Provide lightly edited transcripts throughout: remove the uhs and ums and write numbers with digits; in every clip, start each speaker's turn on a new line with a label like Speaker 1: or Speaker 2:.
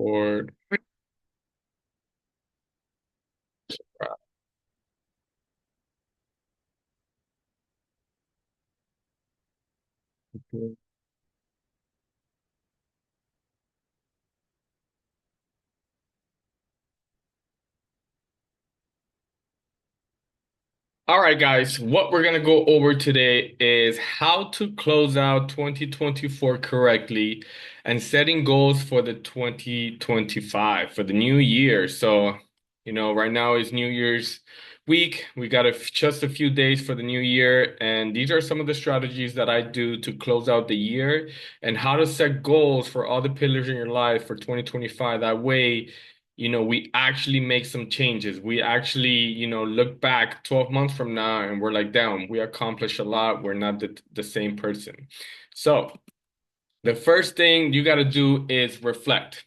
Speaker 1: Record. All right, guys, what we're going to go over today is how to close out 2024 correctly and setting goals for the 2025 for the new year. So, right now is New Year's week. We got just a few days for the new year, and these are some of the strategies that I do to close out the year and how to set goals for all the pillars in your life for 2025. That way, we actually make some changes. We actually, look back 12 months from now and we're like, damn, we accomplished a lot. We're not the same person. So the first thing you got to do is reflect.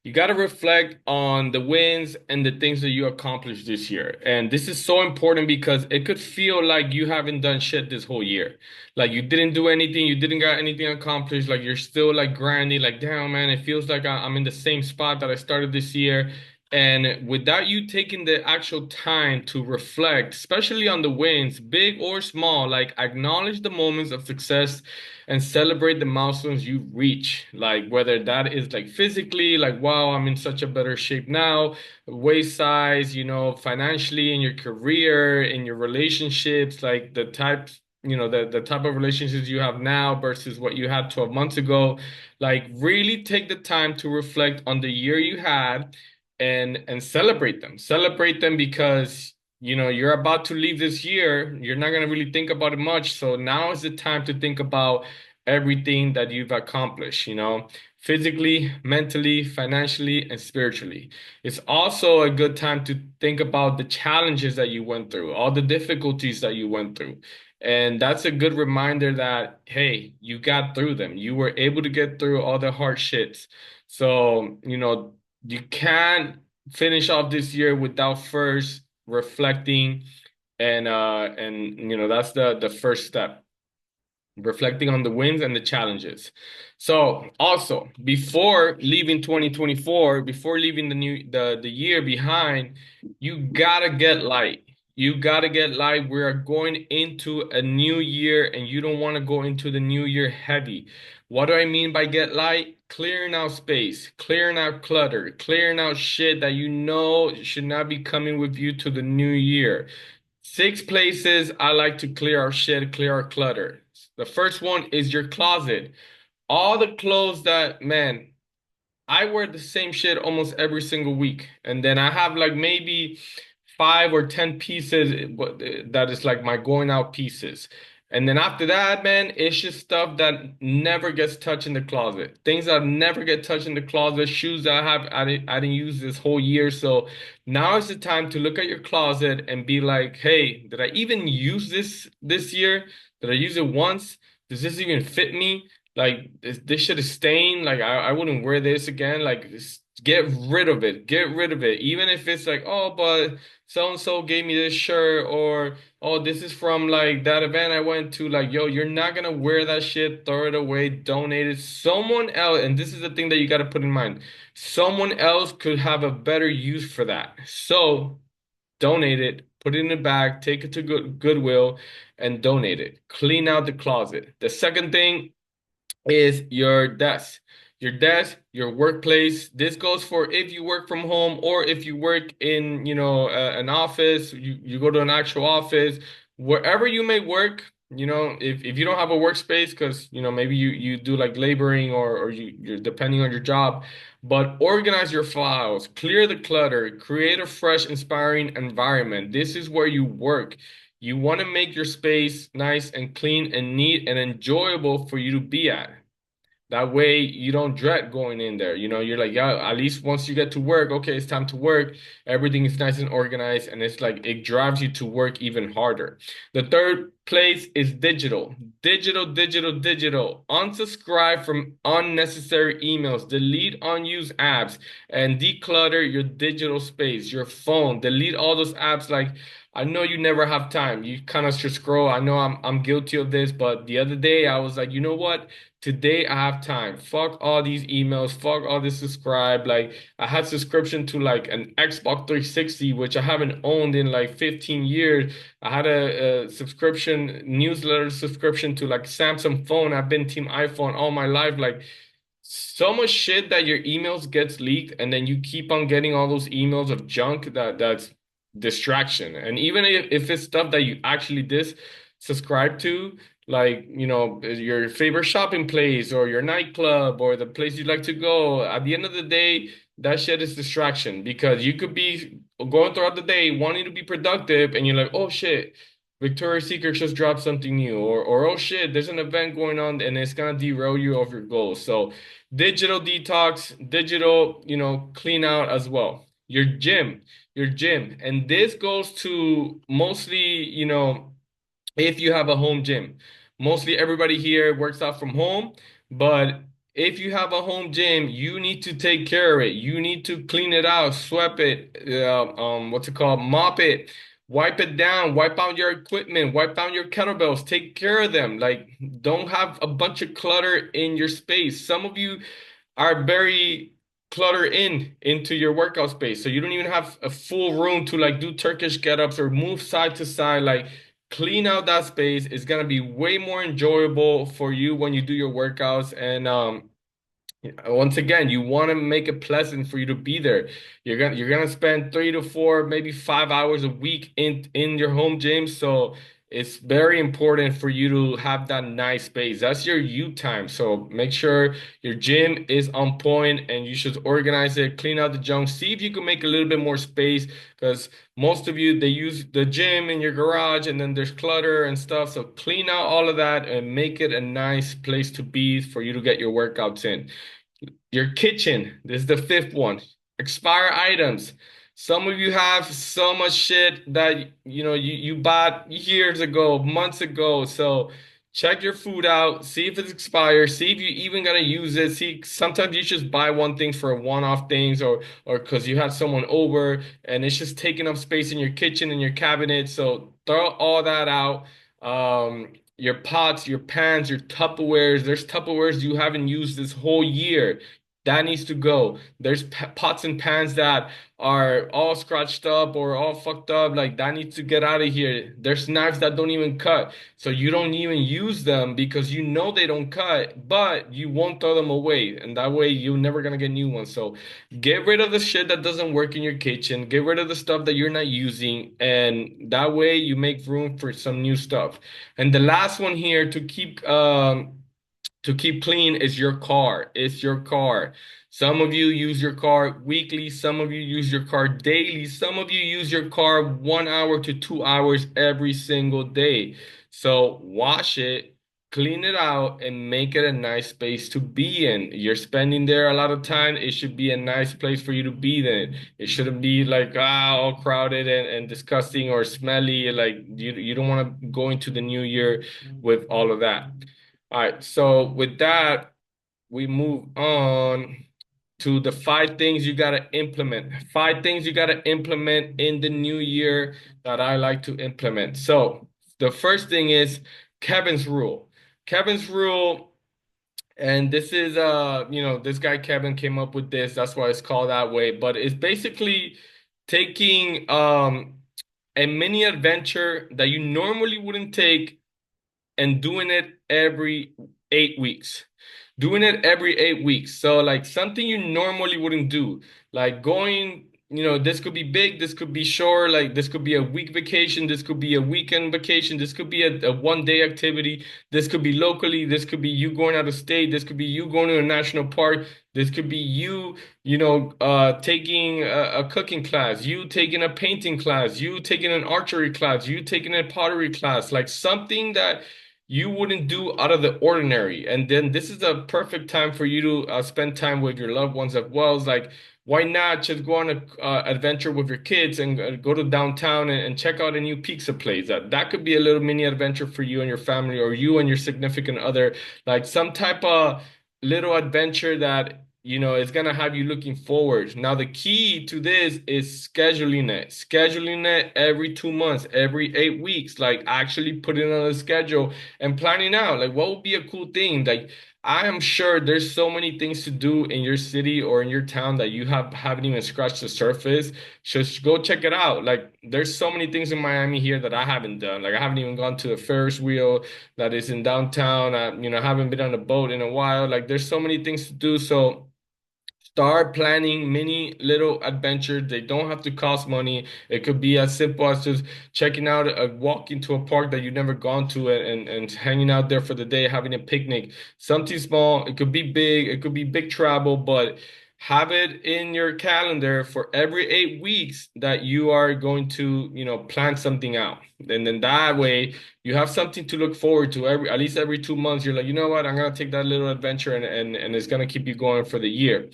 Speaker 1: You got to reflect on the wins and the things that you accomplished this year. And this is so important because it could feel like you haven't done shit this whole year. Like you didn't do anything, you didn't got anything accomplished. Like you're still like grinding, like, damn, man, it feels like I'm in the same spot that I started this year. And without you taking the actual time to reflect, especially on the wins, big or small, like acknowledge the moments of success and celebrate the milestones you reach. Like whether that is like physically, like, wow, I'm in such a better shape now, waist size, financially, in your career, in your relationships, like the types, the type of relationships you have now versus what you had 12 months ago. Like really take the time to reflect on the year you had and celebrate them. Celebrate them because you're about to leave this year. You're not going to really think about it much. So now is the time to think about everything that you've accomplished, physically, mentally, financially, and spiritually. It's also a good time to think about the challenges that you went through, all the difficulties that you went through. And that's a good reminder that, hey, you got through them. You were able to get through all the hard shits. So, you can't finish off this year without first reflecting and that's the first step, reflecting on the wins and the challenges. So also before leaving 2024, before leaving the year behind, you gotta get light. You gotta get light. We are going into a new year and you don't want to go into the new year heavy. What do I mean by get light? Clearing out space, clearing out clutter, clearing out shit that should not be coming with you to the new year. Six places I like to clear our shit, clear our clutter. The first one is your closet. All the clothes that, man, I wear the same shit almost every single week. And then I have like maybe 5 or 10 pieces that is like my going out pieces. And then after that, man, it's just stuff that never gets touched in the closet. Things that never get touched in the closet, shoes that I didn't use this whole year. So now is the time to look at your closet and be like, hey, did I even use this year? Did I use it once? Does this even fit me? Like this shit is stained. Like I wouldn't wear this again. Like just get rid of it. Get rid of it. Even if it's like, oh, but so and so gave me this shirt, or oh, this is from like that event I went to. Like, yo, you're not gonna wear that shit. Throw it away. Donate it. Someone else, and this is the thing that you got to put in mind. Someone else could have a better use for that. So donate it. Put it in a bag. Take it to Goodwill, and donate it. Clean out the closet. The second thing is your desk. Your desk, your workplace. This goes for if you work from home or if you work in, an office, you go to an actual office, wherever you may work, if you don't have a workspace, because, maybe you do like laboring or you're depending on your job, but organize your files, clear the clutter, create a fresh, inspiring environment. This is where you work. You want to make your space nice and clean and neat and enjoyable for you to be at. That way you don't dread going in there. You're like, yeah, at least once you get to work, okay, it's time to work. Everything is nice and organized, and it's like it drives you to work even harder. The third place is digital. Digital, digital, digital. Unsubscribe from unnecessary emails. Delete unused apps and declutter your digital space, your phone. Delete all those apps. Like, I know you never have time. You kind of just scroll. I know I'm guilty of this, but the other day I was like, you know what? Today I have time. Fuck all these emails. Fuck all this subscribe. Like, I had subscription to like an Xbox 360, which I haven't owned in like 15 years. I had a subscription, newsletter subscription to like Samsung phone. I've been team iPhone all my life. Like, so much shit that your emails gets leaked, and then you keep on getting all those emails of junk that's distraction. And even if it's stuff that you actually subscribe to, like, your favorite shopping place or your nightclub or the place you like to go, at the end of the day, that shit is distraction because you could be going throughout the day wanting to be productive, and you're like, oh shit. Victoria's Secret just dropped something new, or oh shit, there's an event going on and it's gonna derail you of your goals. So digital detox, digital, clean out as well. Your gym. And this goes to mostly, if you have a home gym. Mostly everybody here works out from home, but if you have a home gym, you need to take care of it. You need to clean it out, sweep it, what's it called? Mop it, wipe it down, wipe out your equipment, wipe out your kettlebells, take care of them. Like, don't have a bunch of clutter in your space. Some of you are very cluttered into your workout space. So you don't even have a full room to like do Turkish get-ups or move side to side. Like, clean out that space. It's gonna be way more enjoyable for you when you do your workouts. And once again, you want to make it pleasant for you to be there. You're gonna spend 3 to 4, maybe 5 hours a week in your home gym. So it's very important for you to have that nice space. That's your you time. So make sure your gym is on point and you should organize it, clean out the junk, see if you can make a little bit more space because most of you they use the gym in your garage and then there's clutter and stuff. So clean out all of that and make it a nice place to be for you to get your workouts in. Your kitchen, this is the fifth one. Expire items. Some of you have so much shit that you bought years ago, months ago. So check your food out, see if it's expired, see if you even gonna use it. See, sometimes you just buy one thing for one-off things or because you had someone over and it's just taking up space in your kitchen and your cabinet. So throw all that out. Your pots, your pans, your Tupperwares. There's Tupperwares you haven't used this whole year. That needs to go. There's pots and pans that are all scratched up or all fucked up. Like, that needs to get out of here. There's knives that don't even cut. So you don't even use them because you know they don't cut, but you won't throw them away. And that way you're never gonna get new ones. So get rid of the shit that doesn't work in your kitchen. Get rid of the stuff that you're not using. And that way you make room for some new stuff. And the last one here to keep clean is your car. It's your car. Some of you use your car weekly, some of you use your car daily, some of you use your car 1 hour to 2 hours every single day. So wash it, clean it out, and make it a nice space to be in. You're spending there a lot of time. It should be a nice place for you to be in. It shouldn't be like all crowded and disgusting or smelly. Like, you don't want to go into the new year with all of that. All right, so with that, we move on to the 5 things you gotta implement. 5 things you gotta implement in the new year that I like to implement. So the first thing is Kevin's rule. Kevin's rule, and this is this guy Kevin came up with this. That's why it's called that way. But it's basically taking a mini adventure that you normally wouldn't take and doing it every 8 weeks. Doing it every 8 weeks. So like something you normally wouldn't do, like going, this could be big, this could be short, like this could be a week vacation, this could be a weekend vacation, this could be a 1 day activity, this could be locally, this could be you going out of state, this could be you going to a national park, this could be you, taking a cooking class, you taking a painting class, you taking an archery class, you taking a pottery class, like something that you wouldn't do out of the ordinary. And then this is a perfect time for you to spend time with your loved ones as well. It's like, why not just go on a adventure with your kids and go to downtown and check out a new pizza place? That could be a little mini adventure for you and your family, or you and your significant other, like some type of little adventure that is gonna have you looking forward. Now, the key to this is scheduling it every 2 months, every 8 weeks, like actually putting on a schedule and planning out like what would be a cool thing. Like, I am sure there's so many things to do in your city or in your town that you haven't even scratched the surface. Just go check it out. Like, there's so many things in Miami here that I haven't done. Like, I haven't even gone to the Ferris wheel that is in downtown. I haven't been on a boat in a while. Like, there's so many things to do. So start planning many little adventures. They don't have to cost money. It could be as simple as just checking out a walk into a park that you've never gone to, and hanging out there for the day, having a picnic. Something small. It could be big. It could be big travel, but have it in your calendar for every 8 weeks that you are going to, plan something out. And then that way you have something to look forward to at least every 2 months. You're like, you know what, I'm gonna take that little adventure, and it's gonna keep you going for the year.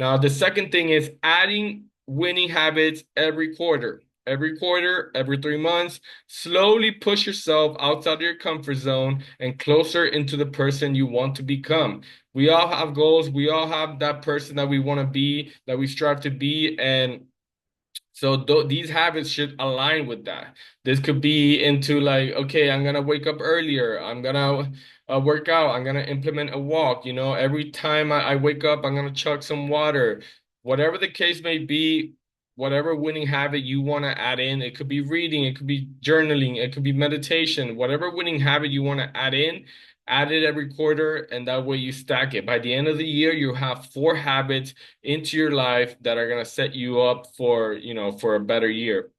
Speaker 1: Now, the second thing is adding winning habits every quarter. Every quarter, every 3 months, slowly push yourself outside of your comfort zone and closer into the person you want to become. We all have goals. We all have that person that we want to be, that we strive to be. And so these habits should align with that. This could be into like, okay, I'm gonna wake up earlier. I'm gonna work out. I'm gonna implement a walk. Every time I wake up, I'm gonna chug some water. Whatever the case may be, whatever winning habit you want to add in, it could be reading, it could be journaling, it could be meditation. Whatever winning habit you want to add in, add it every quarter, and that way you stack it. By the end of the year, you have 4 habits into your life that are going to set you up for a better year.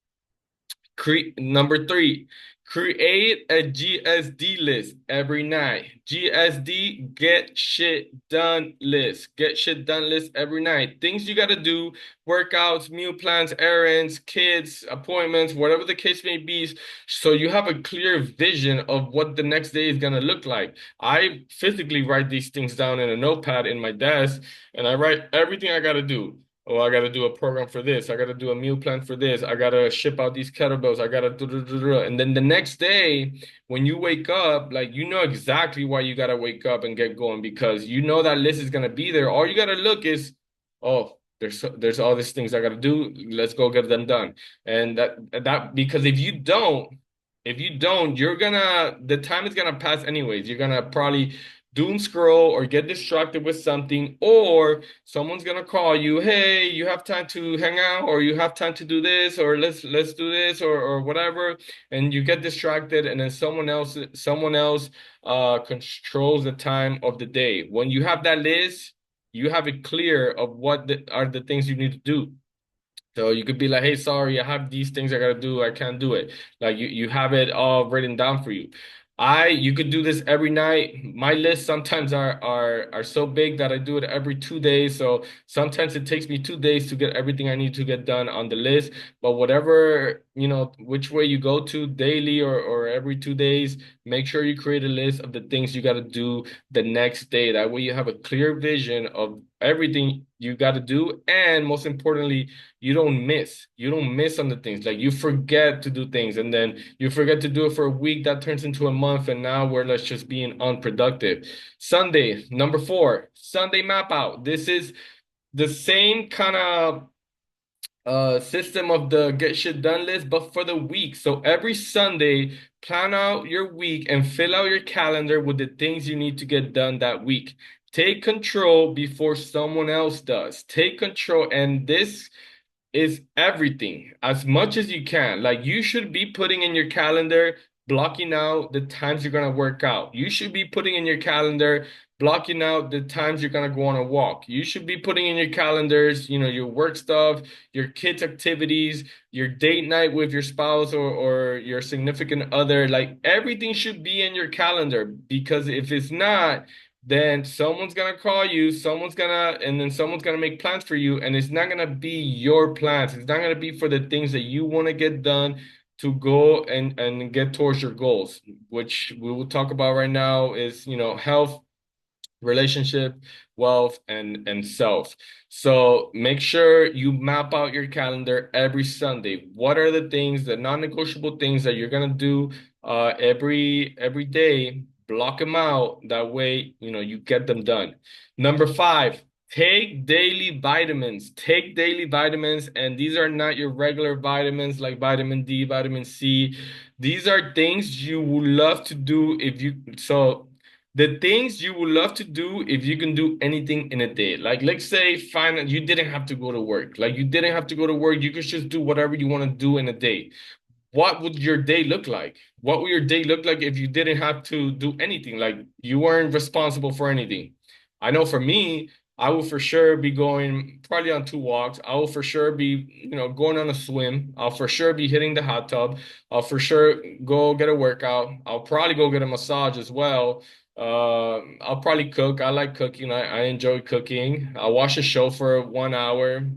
Speaker 1: Number three, create a GSD list every night. GSD, get shit done list. Get shit done list every night. Things you got to do, workouts, meal plans, errands, kids, appointments, whatever the case may be. So you have a clear vision of what the next day is going to look like. I physically write these things down in a notepad in my desk, and I write everything I got to do. Oh, I got to do a program for this. I got to do a meal plan for this. I got to ship out these kettlebells. I got to do. And then the next day, when you wake up, like, you know exactly why you got to wake up and get going, because you know that list is going to be there. All you got to look is, oh, there's all these things I got to do. Let's go get them done. And because if you don't, the time is gonna pass anyways. You're gonna probably doom scroll or get distracted with something, or someone's gonna call you, hey, you have time to hang out, or you have time to do this, or let's do this, or whatever, and you get distracted, and then someone else controls the time of the day. When you have that list, you have it clear of what are the things you need to do. So you could be like, hey, sorry, I have these things I gotta do. I can't do it. Like, you have it all written down for you. You could do this every night. My lists sometimes are so big that I do it every 2 days. So sometimes it takes me 2 days to get everything I need to get done on the list. But whatever, which way you go to, daily or every 2 days, make sure you create a list of the things you gotta do the next day. That way you have a clear vision of everything you gotta do. And most importantly, you don't miss. You don't miss on the things. Like, you forget to do things, and then you forget to do it for a week. That turns into a month, and now we're let's just being unproductive. Sunday, number 4, Sunday map out. This is the same kind of system of the get shit done list, but for the week. So every Sunday, plan out your week and fill out your calendar with the things you need to get done that week. Take control before someone else does. Take control, and this is everything as much as you can. Like, you should be putting in your calendar, blocking out the times you're gonna work out. You should be putting in your calendar, blocking out the times you're gonna go on a walk. You should be putting in your calendars, your work stuff, your kids' activities, your date night with your spouse or your significant other. Like, everything should be in your calendar, because if it's not, then someone's gonna call you, and then someone's gonna make plans for you, and it's not gonna be your plans. It's not gonna be for the things that you want to get done to go and get towards your goals, which we will talk about right now is, health, relationship, wealth, and self. So make sure you map out your calendar every Sunday. What are the things, the non-negotiable things that you're gonna do every day? Block them out. That way, you get them done. Number five, take daily vitamins. Take daily vitamins, and these are not your regular vitamins like vitamin D, vitamin C. These are things you would love to do if you so the things you would love to do if you can do anything in a day. Like, let's say, fine, you didn't have to go to work. Like, you didn't have to go to work. You could just do whatever you want to do in a day. What would your day look like? What would your day look like if you didn't have to do anything? Like, you weren't responsible for anything. I know for me, I will for sure be going probably on 2 walks. I will for sure be, going on a swim. I'll for sure be hitting the hot tub. I'll for sure go get a workout. I'll probably go get a massage as well. I'll probably cook. I like cooking. I enjoy cooking. I'll watch a show for 1 hour,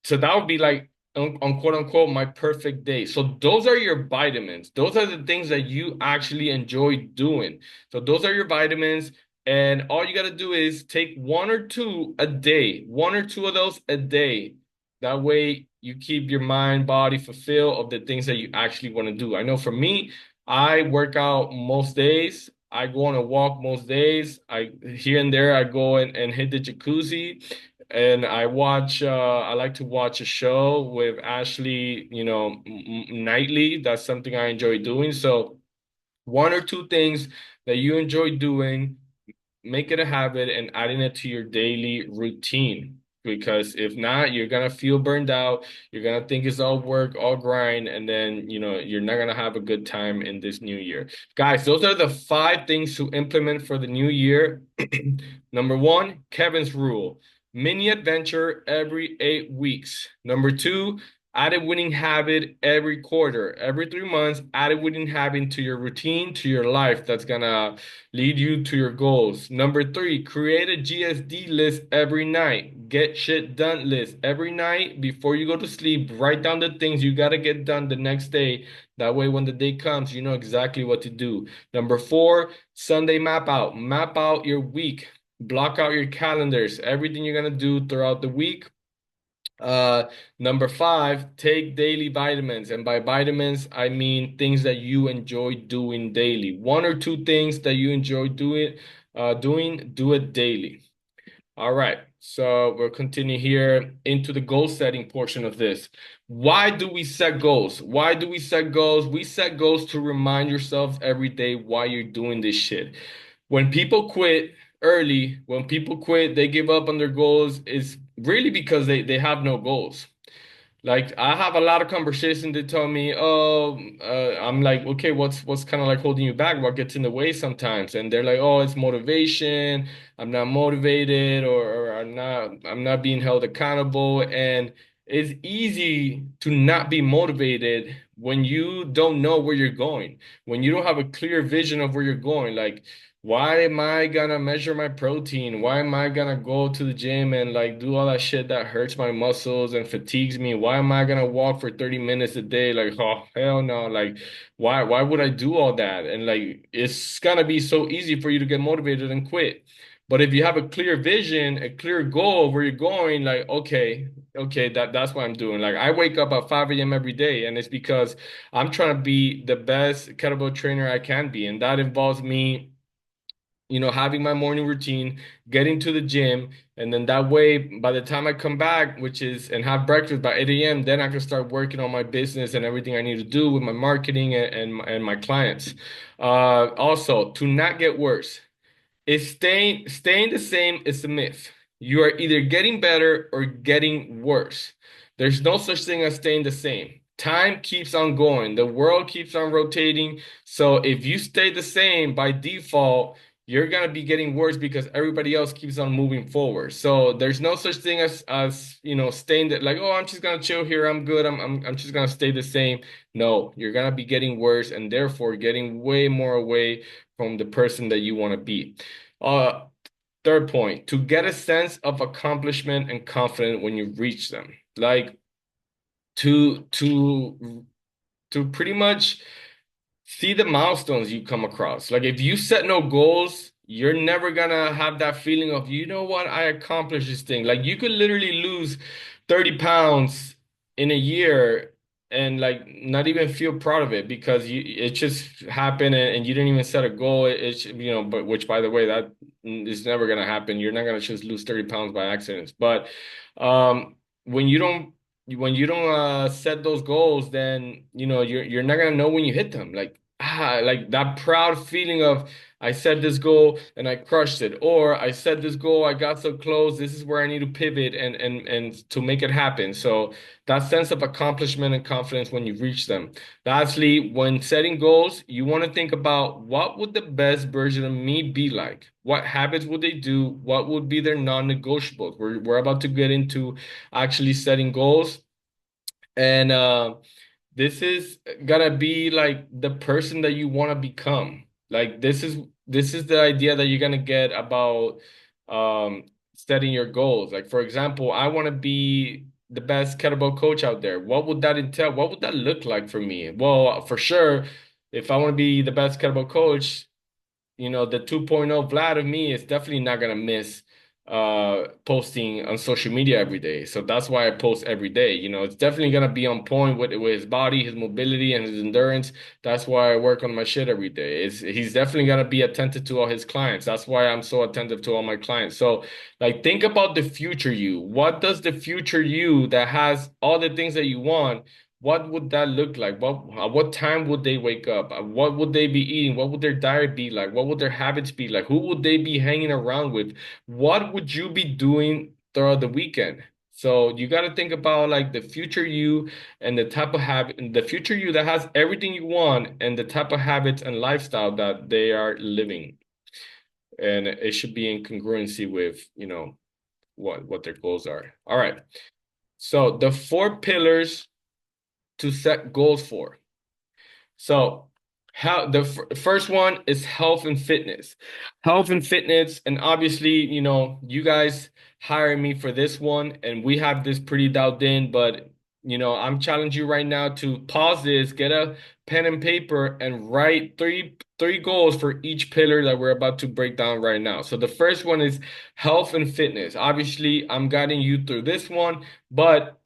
Speaker 1: so that would be like on quote unquote my perfect day. So those are your vitamins. Those are the things that you actually enjoy doing. So those are your vitamins. And all you got to do is take one or two a day, one or two of those a day. That way you keep your mind, body fulfilled of the things that you actually want to do. I know for me, I work out most days. I go on a walk most days. I here and there I go and hit the jacuzzi, and I like to watch a show with Ashley, nightly. That's something I enjoy doing. So one or two things that you enjoy doing, make it a habit and adding it to your daily routine. Because if not, you're gonna feel burned out. You're gonna think it's all work, all grind, and then you're not gonna have a good time in this new year. Guys, those are the 5 things to implement for the new year. Number one, Kevin's rule. Mini adventure every 8 weeks. Number two, add a winning habit every quarter. Every 3 months, add a winning habit to your routine, to your life that's gonna lead you to your goals. Number three, create a GSD list every night. Get shit done list every night before you go to sleep. Write down the things you got to get done the next day. That way, when the day comes, you know exactly what to do. Number four, Sunday map out. Map out your week. Block out your calendars, everything you're going to do throughout the week. Uh, Number five, take daily vitamins. And by vitamins, I mean things that you enjoy doing daily. One or two things that you enjoy do it daily. All right. So we'll continue here into the goal setting portion of this. Why do we set goals? Why do we set goals? We set goals to remind yourself every day why you're doing this shit. When people quit early, when people quit, they give up on their goals, it's really because they have no goals. Like, I have a lot of conversations that tell me, "Oh, I'm like, okay, what's kind of like holding you back? What gets in the way sometimes?" And they're like, "Oh, it's motivation. I'm not motivated, or I'm not being held accountable." And it's easy to not be motivated when you don't know where you're going, when you don't have a clear vision of where you're going. Like, why am I gonna measure my protein? Why am I gonna go to the gym and like do all that shit that hurts my muscles and fatigues me? Why am I gonna walk for 30 minutes a day? Like, oh hell no. Like, why would I do all that? And like, it's gonna be so easy for you to get motivated and quit. But if you have a clear vision, a clear goal of where you're going, like, okay, that's what I'm doing. Like, I wake up at 5 a.m. every day, and it's because I'm trying to be the best kettlebell trainer I can be. And that involves me, having my morning routine, getting to the gym, and then that way, by the time I come back, and have breakfast by 8 a.m., then I can start working on my business and everything I need to do with my marketing and my clients. Also, to not get worse. Is staying the same is a myth. You are either getting better or getting worse. There's no such thing as staying the same. Time keeps on going. The world keeps on rotating. So if you stay the same by default, you're gonna be getting worse because everybody else keeps on moving forward. So there's no such thing as staying that, like, oh, I'm just gonna chill here. I'm good. I'm just gonna stay the same. No, you're gonna be getting worse and therefore getting way more away from the person that you want to be. Uh, Third point, to get a sense of accomplishment and confidence when you reach them. Like, to to pretty much see the milestones you come across. Like if you set no goals, you're never gonna have that feeling of, you know what, I accomplished this thing. Like you could literally lose 30 pounds in a year and like not even feel proud of it because it just happened and you didn't even set a goal. It's but which by the way, that is never gonna happen. You're not gonna just lose 30 pounds by accidents. But when you don't set those goals, then you're not gonna know when you hit them. Like that proud feeling of I set this goal and I crushed it, or I set this goal, I got so close. This is where I need to pivot and to make it happen. So that sense of accomplishment and confidence when you reach them. Lastly, when setting goals, you want to think about what would the best version of me be like? What habits would they do? What would be their non-negotiables? We're about to get into actually setting goals. And this is gonna be like the person that you want to become. Like this is the idea that you're gonna get about setting your goals. Like for example, I want to be the best kettlebell coach out there. What would that entail? What would that look like for me? Well, for sure, if I want to be the best kettlebell coach, the 2.0 Vlad of me is definitely not gonna miss posting on social media every day. So that's why I post every day. It's definitely gonna be on point with his body, his mobility, and his endurance. That's why I work on my shit every day. He's definitely gonna be attentive to all his clients. That's why I'm so attentive to all my clients. So like think about the future you. What does the future you that has all the things that you want, what would that look like? What time would they wake up? What would they be eating? What would their diet be like? What would their habits be like? Who would they be hanging around with? What would you be doing throughout the weekend? So you got to think about like the future you and the type of habit, the future you that has everything you want and the type of habits and lifestyle that they are living. And it should be in congruency with, what their goals are. All right. So the four pillars to set goals for. So, how the first one is health and fitness. Health and fitness, and obviously, you guys hire me for this one, and we have this pretty dialed in, but I'm challenging you right now to pause this, get a pen and paper, and write three goals for each pillar that we're about to break down right now. So the first one is health and fitness. Obviously, I'm guiding you through this one, but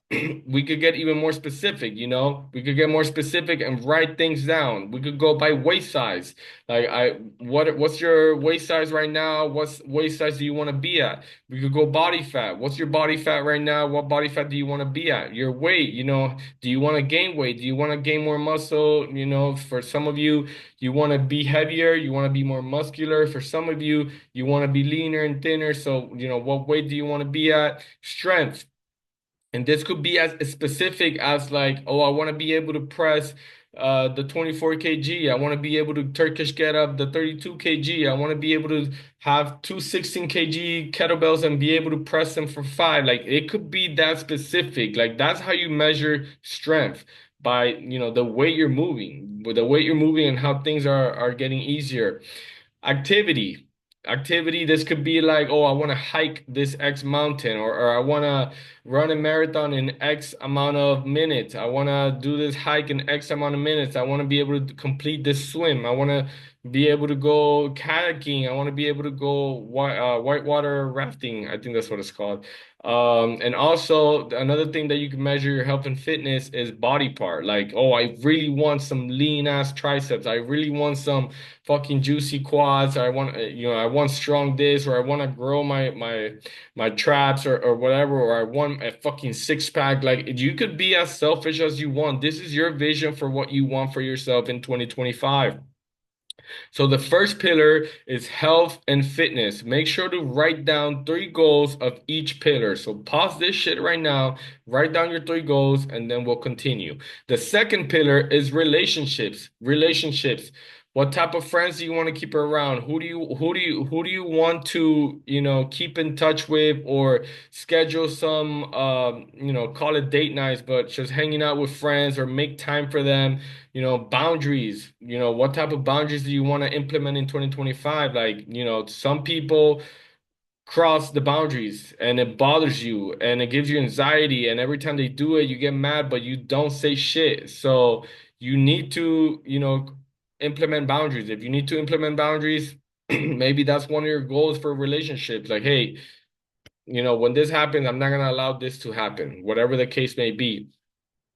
Speaker 1: we could get even more specific, we could get more specific and write things down. We could go by waist size. Like what's your waist size right now? What's waist size do you want to be at? We could go body fat. What's your body fat right now? What body fat do you want to be at? Your weight, do you want to gain weight? Do you want to gain more muscle? For some of you, you want to be heavier, you want to be more muscular. For some of you, you want to be leaner and thinner. So, what weight do you want to be at? Strength. And this could be as specific as like, oh, I want to be able to press the 24 kg. I want to be able to Turkish get up the 32 kg. I want to be able to have two 16 kg kettlebells and be able to press them for 5. Like it could be that specific. Like that's how you measure strength by, the way you're moving, with the way you're moving and how things are getting easier. Activity. Activity, this could be like, oh, I want to hike this X mountain, or I want to run a marathon in X amount of minutes. I want to do this hike in X amount of minutes. I want to be able to complete this swim. I want to be able to go kayaking. I want to be able to go whitewater rafting. I think that's what it's called. And also another thing that you can measure your health and fitness is body part. Like, oh, I really want some lean ass triceps. I really want some fucking juicy quads. I want, I want strong this, or I want to grow my traps or whatever, or I want a fucking six pack. Like you could be as selfish as you want. This is your vision for what you want for yourself in 2025. So the first pillar is health and fitness. Make sure to write down 3 goals of each pillar. So pause this shit right now, write down your 3 goals, and then we'll continue. The second pillar is relationships. Relationships. What type of friends do you want to keep around? Who do you want to, keep in touch with, or schedule some call it date nights, but just hanging out with friends, or make time for them. Boundaries. What type of boundaries do you want to implement in 2025? Like, some people cross the boundaries and it bothers you and it gives you anxiety. And every time they do it, you get mad, but you don't say shit. So you need to, implement boundaries. If you need to implement boundaries, maybe that's one of your goals for relationships. Like, hey, when this happens, I'm not gonna allow this to happen, whatever the case may be.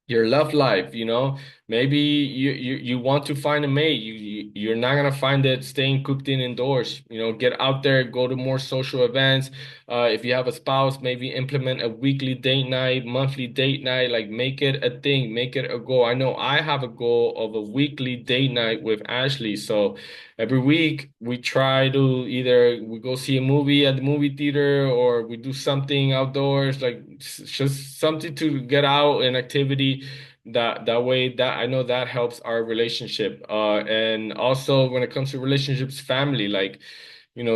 Speaker 1: Your love life, maybe you want to find a mate. You're not gonna find it staying cooped in indoors. Get out there, go to more social events. If you have a spouse, maybe implement a weekly date night, monthly date night. Like, make it a thing, make it a goal. I know I have a goal of a weekly date night with Ashley. So every week we try to either we go see a movie at the movie theater, or we do something outdoors, like just something to get out, an activity. That way, that I know that helps our relationship. And also when it comes to relationships, family, like,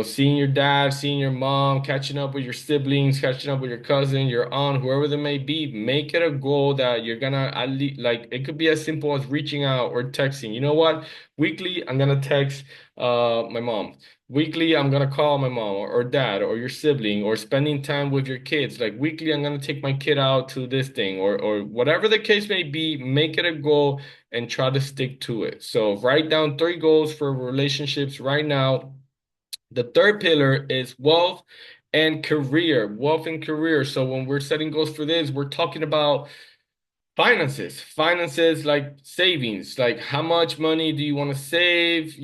Speaker 1: seeing your dad, seeing your mom, catching up with your siblings, catching up with your cousin, your aunt, whoever they may be. Make it a goal that you're gonna at least, like, it could be as simple as reaching out or texting. You know what? Weekly, I'm gonna text my mom. Weekly, I'm gonna call my mom or dad or your sibling, or spending time with your kids. Like, weekly, I'm gonna take my kid out to this thing, or whatever the case may be. Make it a goal and try to stick to it. So write down 3 goals for relationships right now. The third pillar is wealth and career. Wealth and career. So when we're setting goals for this, we're talking about finances, like savings, like how much money do you want to save,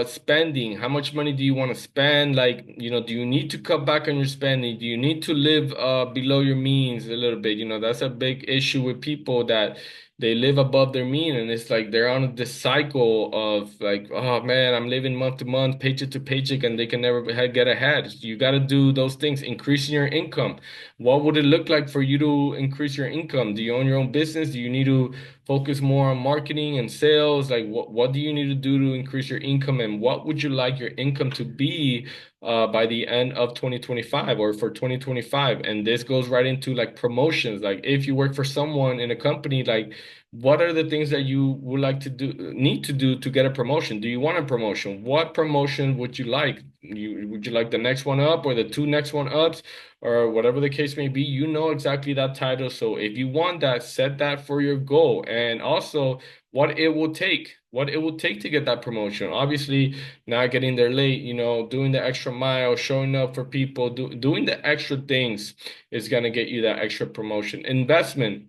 Speaker 1: spending, how much money do you want to spend? Like, do you need to cut back on your spending? Do you need to live below your means a little bit? That's a big issue with people, that they live above their mean, and it's like they're on this cycle of like, oh man, I'm living month to month, paycheck to paycheck, and they can never get ahead. You got to do those things, increasing your income. What would it look like for you to increase your income? Do you own your own business? Do you need to focus more on marketing and sales? Like, what do you need to do to increase your income? And what would you like your income to be by the end of 2025 or for 2025? And this goes right into like promotions. Like, if you work for someone in a company, like, what are the things that you would like to need to do to get a promotion? Do you want a promotion? What promotion would you like? Would you like the next one up, or the 2 next one ups, or whatever the case may be? Exactly that title. So if you want that, set that for your goal. And also what it will take to get that promotion. Obviously, not getting there late, doing the extra mile, showing up for people, doing the extra things is going to get you that extra promotion. Investment,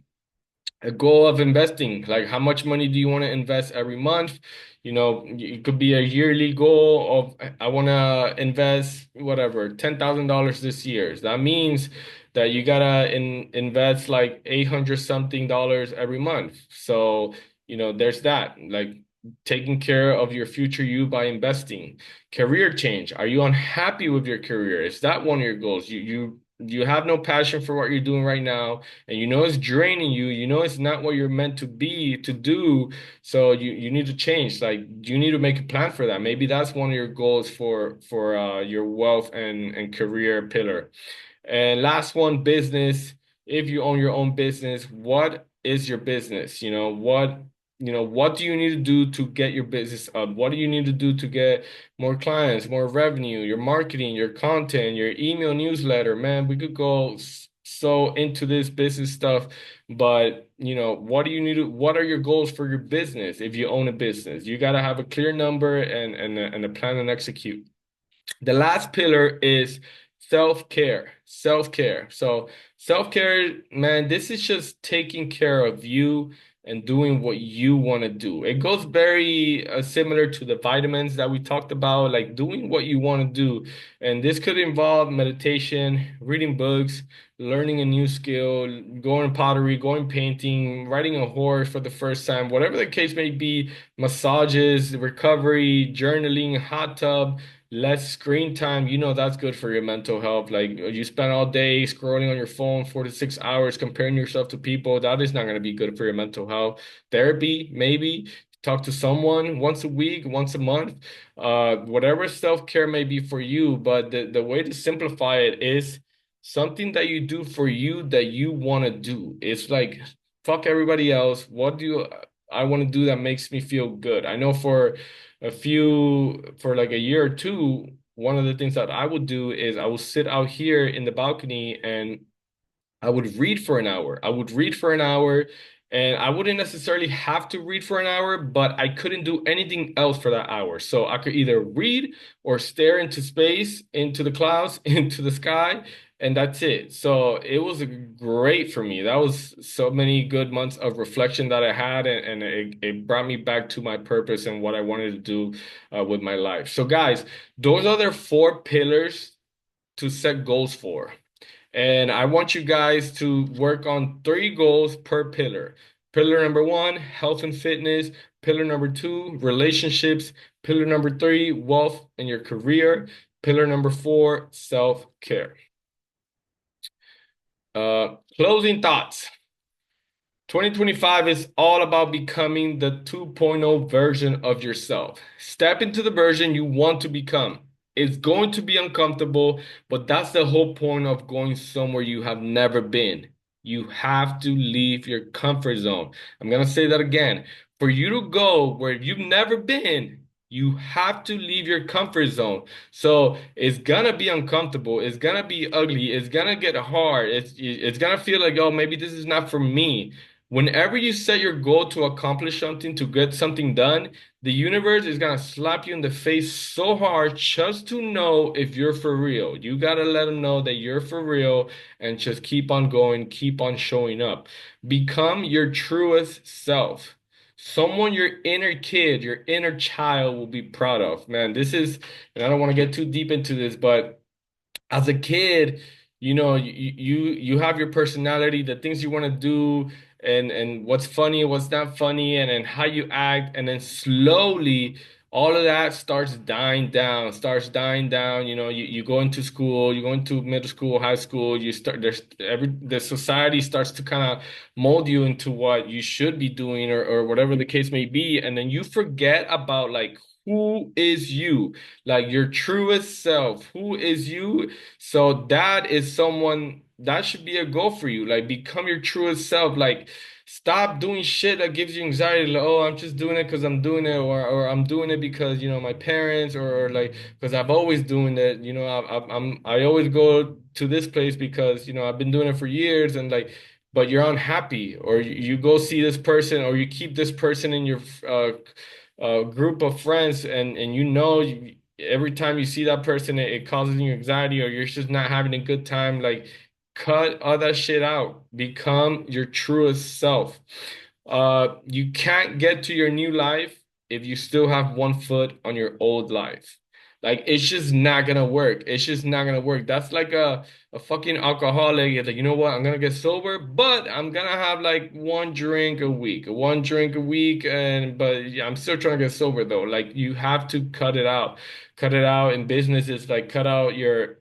Speaker 1: a goal of investing, like how much money do you want to invest every month? It could be a yearly goal of, I want to invest whatever, $10,000 this year. That means that you gotta invest like 800 something dollars every month. So, there's that, like, taking care of your future you by investing. Career change. Are you unhappy with your career? Is that one of your goals? You have no passion for what you're doing right now, and it's draining you. It's not what you're meant to be to do. So you need to change. Like, you need to make a plan for that. Maybe that's one of your goals for your wealth and career pillar. And last one, business. If you own your own business, what is your business? What do you need to do to get your business up? What do you need to do to get more clients, more revenue, your marketing, your content, your email newsletter? Man, we could go so into this business stuff, but what do you need to, what are your goals for your business? If you own a business, you got to have a clear number and a plan and execute. The last pillar is self-care. Self-care. So self-care, man, this is just taking care of you and doing what you want to do. It goes very similar to the vitamins that we talked about, like doing what you want to do. And this could involve meditation, reading books, learning a new skill, going pottery, going painting, riding a horse for the first time, whatever the case may be, massages, recovery, journaling, hot tub. Less screen time, that's good for your mental health. Like, you spend all day scrolling on your phone 4 to 6 hours, comparing yourself to people. That is not going to be good for your mental health. Therapy, maybe talk to someone once a week, once a month, whatever self-care may be for you. But the way to simplify it is something that you do for you that you want to do. It's like, fuck everybody else. What do I want to do that makes me feel good? I know for like a year or two, one of the things that I would do is I would sit out here in the balcony and I would read for an hour. I would read for an hour And I wouldn't necessarily have to read for an hour, but I couldn't do anything else for that hour. So I could either read or stare into space, into the clouds, into the sky, and that's it. So it was great for me. That was so many good months of reflection that I had, and it brought me back to my purpose and what I wanted to do with my life. So, guys, those are the four pillars to set goals for. And I want you guys to work on three goals per pillar. Pillar number one, health and fitness. Pillar number two, relationships. Pillar number three, wealth and your career. Pillar number four, self-care. Closing thoughts. 2025 is all about becoming the 2.0 version of yourself. Step into the version you want to become. It's going to be uncomfortable, but that's the whole point of going somewhere you have never been. You have to leave your comfort zone. I'm going to say that again. For you to go where you've never been, you have to leave your comfort zone. So it's gonna be uncomfortable. It's gonna be ugly. It's gonna get hard. It's gonna feel like, oh, maybe this is not for me. Whenever you set your goal to accomplish something, to get something done, the universe is gonna slap you in the face so hard just to know if you're for real. You gotta let them know that you're for real and just keep on going, keep on showing up. Become your truest self. Someone your inner kid, your inner child will be proud of. Man, this is, and I don't want to get too deep into this, but as a kid, you have your personality, the things you want to do, and what's funny, what's not funny, and then how you act, and then slowly all of that starts dying down. You go into school, you go into middle school, high school, you start there's every the society starts to kind of mold you into what you should be doing or whatever the case may be, and then you forget about like who is you, like your truest self. Who is you? So that is someone that should be a goal for you. Like become your truest self. Like stop doing shit that gives you anxiety. Like, oh, I'm just doing it because I'm doing it, or I'm doing it because my parents, or like because I've always doing it. I always go to this place because I've been doing it for years, and like. But you're unhappy, or you go see this person, or you keep this person in your group of friends, and every time you see that person, it causes you anxiety, or you're just not having a good time. Like, cut all that shit out. Become your truest self. You can't get to your new life if you still have one foot on your old life. Like, it's just not gonna work. It's just not gonna work. That's like a fucking alcoholic. It's like, you know what? I'm gonna get sober, but I'm gonna have like one drink a week, and but yeah, I'm still trying to get sober though. Like, you have to cut it out. Cut it out in business. It's like cut out your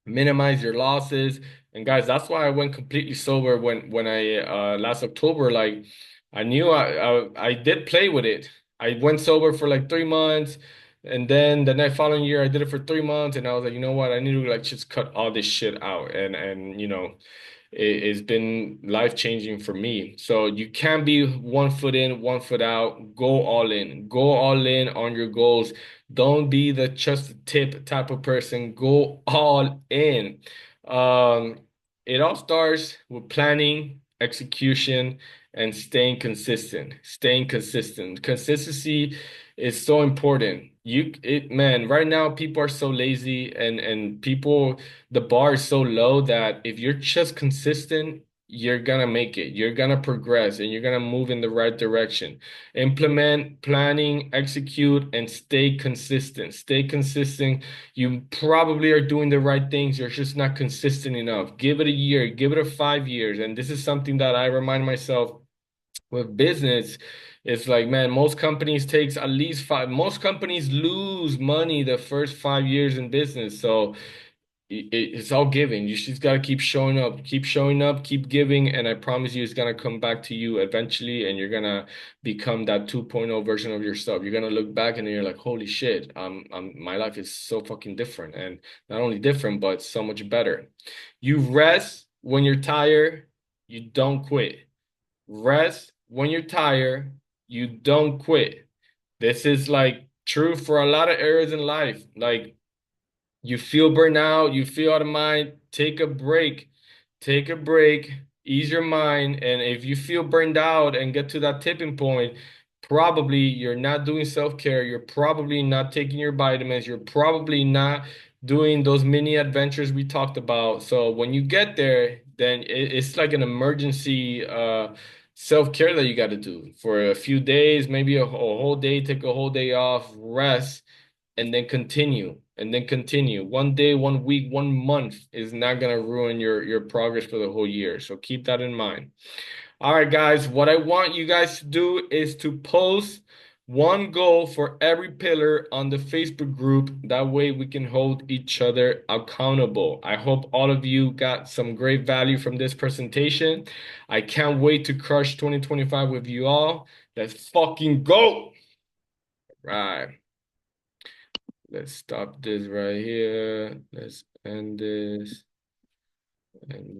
Speaker 1: minimize your losses. And guys, that's why I went completely sober when I last October. Like I knew I did play with it. I went sober for like 3 months, and then the next following year I did it for 3 months, and I was like, you know what, I need to like just cut all this shit out. And it's been life changing for me. So you can't be one foot in, one foot out. Go all in. Go all in on your goals. Don't be the just the tip type of person. Go all in. Um, it all starts with planning, execution, and staying consistent. Staying consistent. Consistency is so important. Man, right now people are so lazy, and people, the bar is so low that if you're just consistent, you're gonna make it. You're gonna progress, and you're gonna move in the right direction. Implement planning, execute, and stay consistent. Stay consistent. You probably are doing the right things. You're just not consistent enough. Give it a year, give it a 5 years. And this is something that I remind myself with business. It's like, man, most companies takes at least five. Most companies lose money the first 5 years in business. So it's all giving. You just gotta keep showing up, keep giving, and I promise you, it's gonna come back to you eventually, and you're gonna become that 2.0 version of yourself. You're gonna look back and you're like, holy shit, my life is so fucking different, and not only different, but so much better. You rest when you're tired. You don't quit. Rest when you're tired. You don't quit. This is like true for a lot of areas in life. Like you feel burnout, you feel out of mind, take a break. Take a break, ease your mind. And if you feel burned out and get to that tipping point, probably you're not doing self-care. You're probably not taking your vitamins. You're probably not doing those mini adventures we talked about. So when you get there, then it's like an emergency self-care that you got to do for a few days, maybe a whole day, take a whole day off, rest, and then continue. And then continue. One day, one week, one month is not gonna ruin your progress for the whole year. So keep that in mind. All right, guys, what I want you guys to do is to post one goal for every pillar on the Facebook group. That way we can hold each other accountable. I hope all of you got some great value from this presentation. I can't wait to crush 2025 with you all. Let's fucking go. Right. Let's stop this right here. Let's end this. And